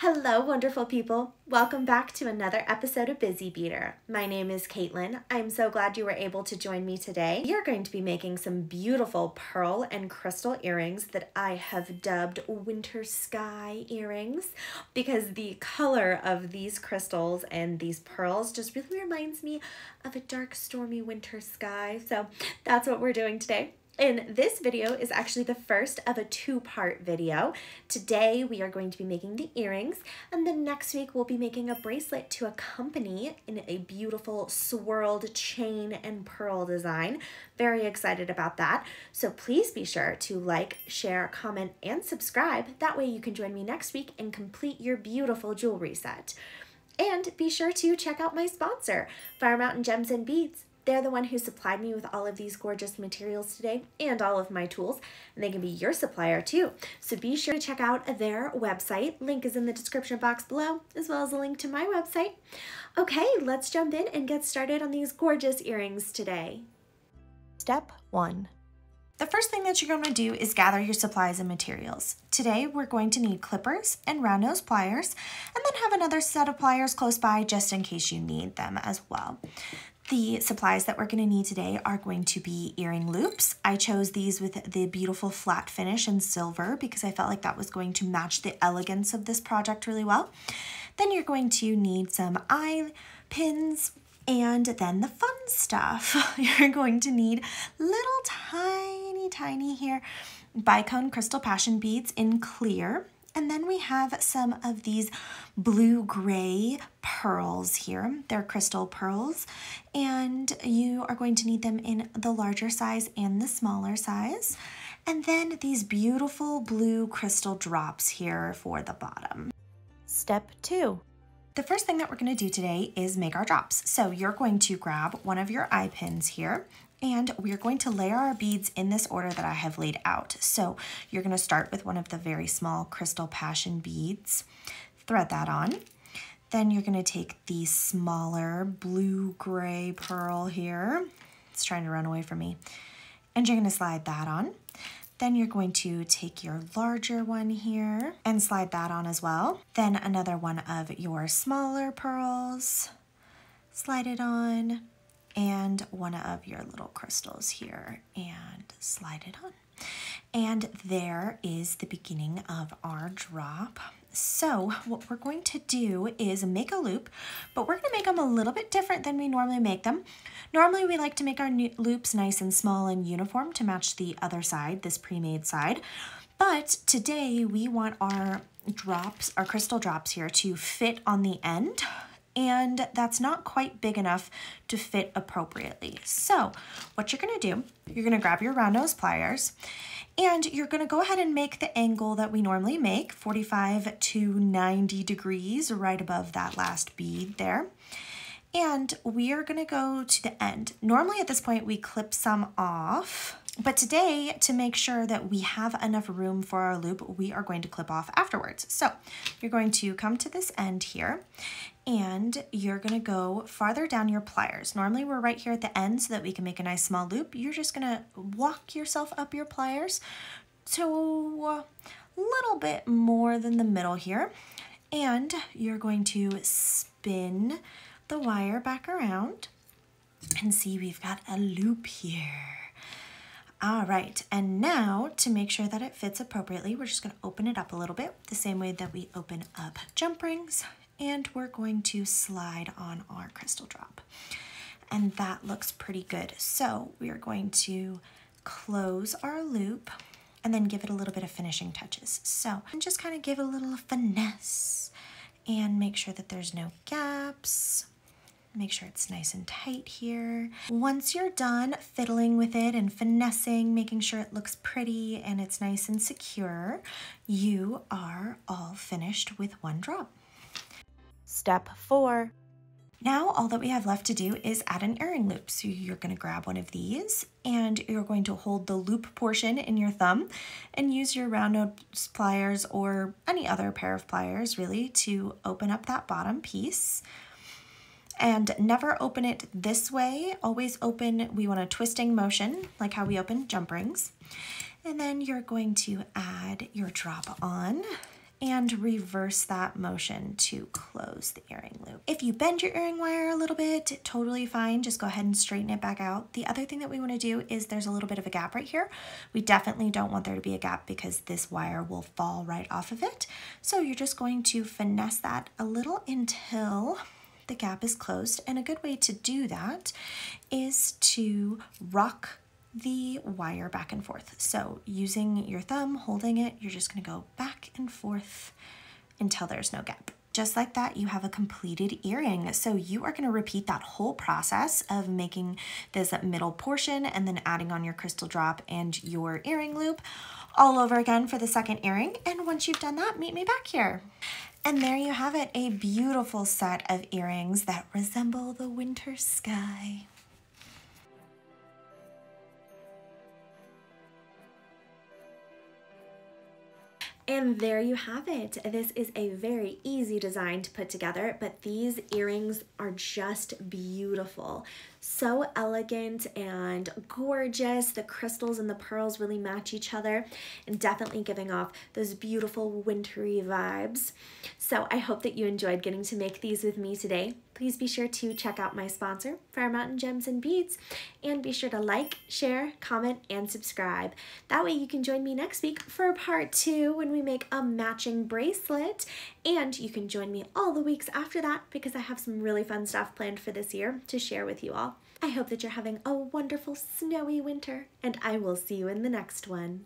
Hello, wonderful people. Welcome back to another episode of Busy Beader. My name is Caitlin. I'm so glad you were able to join me today. We are going to be making some beautiful pearl and crystal earrings that I have dubbed winter sky earrings because the color of these crystals and these pearls just really reminds me of a dark, stormy winter sky. So that's what we're doing today. And this video is actually the first of a two-part video. Today we are going to be making the earrings, and then next week we'll be making a bracelet to accompany in a beautiful swirled chain and pearl design. Very excited about that. So please be sure to like, share, comment, and subscribe. That way you can join me next week and complete your beautiful jewelry set. And be sure to check out my sponsor, Fire Mountain Gems and Beads. They're the one who supplied me with all of these gorgeous materials today and all of my tools, and they can be your supplier too. So be sure to check out their website. Link is in the description box below, as well as a link to my website. Okay, let's jump in and get started on these gorgeous earrings today. Step 1. The first thing that you're going to do is gather your supplies and materials. Today, we're going to need clippers and round nose pliers, and then have another set of pliers close by just in case you need them as well. The supplies that we're going to need today are going to be earring loops. I chose these with the beautiful flat finish in silver because I felt like that was going to match the elegance of this project really well. Then you're going to need some eye pins, and then the fun stuff. You're going to need little tiny here bicone crystal passion beads in clear. And then we have some of these blue-gray pearls here. They're crystal pearls, and you are going to need them in the larger size and the smaller size. And then these beautiful blue crystal drops here for the bottom. Step 2. The first thing that we're going to do today is make our drops. So you're going to grab one of your eye pins here, and we're going to layer our beads in this order that I have laid out. So you're going to start with one of the very small crystal passion beads, thread that on. Then you're going to take the smaller blue-gray pearl here. It's trying to run away from me. And you're going to slide that on. Then you're going to take your larger one here and slide that on as well. Then another one of your smaller pearls, slide it on. And one of your little crystals here and slide it on. And there is the beginning of our drop. So what we're going to do is make a loop, but we're going to make them a little bit different than we normally make them. Normally we like to make our loops nice and small and uniform to match the other side, this pre-made side. But today we want our drops, our crystal drops here, to fit on the end. And that's not quite big enough to fit appropriately. So what you're gonna do, you're gonna grab your round nose pliers, and you're gonna go ahead and make the angle that we normally make, 45 to 90 degrees, right above that last bead there. And we are gonna go to the end. Normally at this point we clip some off, but today, to make sure that we have enough room for our loop, we are going to clip off afterwards. So you're going to come to this end here, and you're gonna go farther down your pliers. Normally we're right here at the end so that we can make a nice small loop. You're just gonna walk yourself up your pliers to a little bit more than the middle here. And you're going to spin the wire back around and see we've got a loop here. All right, and now to make sure that it fits appropriately, we're just gonna open it up a little bit, the same way that we open up jump rings, and we're going to slide on our crystal drop. And that looks pretty good. So we are going to close our loop and then give it a little bit of finishing touches. So and just kind of give it a little finesse and make sure that there's no gaps. Make sure it's nice and tight here. Once you're done fiddling with it and finessing, making sure it looks pretty and it's nice and secure, you are all finished with one drop. Step 4. Now all that we have left to do is add an earring loop. So you're going to grab one of these and you're going to hold the loop portion in your thumb and use your round nose pliers or any other pair of pliers really to open up that bottom piece. And never open it this way. Always open, we want a twisting motion, like how we open jump rings. And then you're going to add your drop on and reverse that motion to close the earring loop. If you bend your earring wire a little bit, totally fine. Just go ahead and straighten it back out. The other thing that we want to do is there's a little bit of a gap right here. We definitely don't want there to be a gap because this wire will fall right off of it. So you're just going to finesse that a little until the gap is closed. And a good way to do that is to rock the wire back and forth. So using your thumb, holding it, you're just going to go back and forth until there's no gap. Just like that, you have a completed earring. So you are going to repeat that whole process of making this middle portion and then adding on your crystal drop and your earring loop all over again for the second earring. And once you've done that, meet me back here. And there you have it, a beautiful set of earrings that resemble the winter sky. And there you have it. This is a very easy design to put together, but these earrings are just beautiful. So elegant and gorgeous. The crystals and the pearls really match each other and definitely giving off those beautiful wintry vibes. So I hope that you enjoyed getting to make these with me today. Please be sure to check out my sponsor, Fire Mountain Gems and Beads, and be sure to like, share, comment, and subscribe. That way you can join me next week for part 2 when we make a matching bracelet, and you can join me all the weeks after that because I have some really fun stuff planned for this year to share with you all. I hope that you're having a wonderful snowy winter, and I will see you in the next one.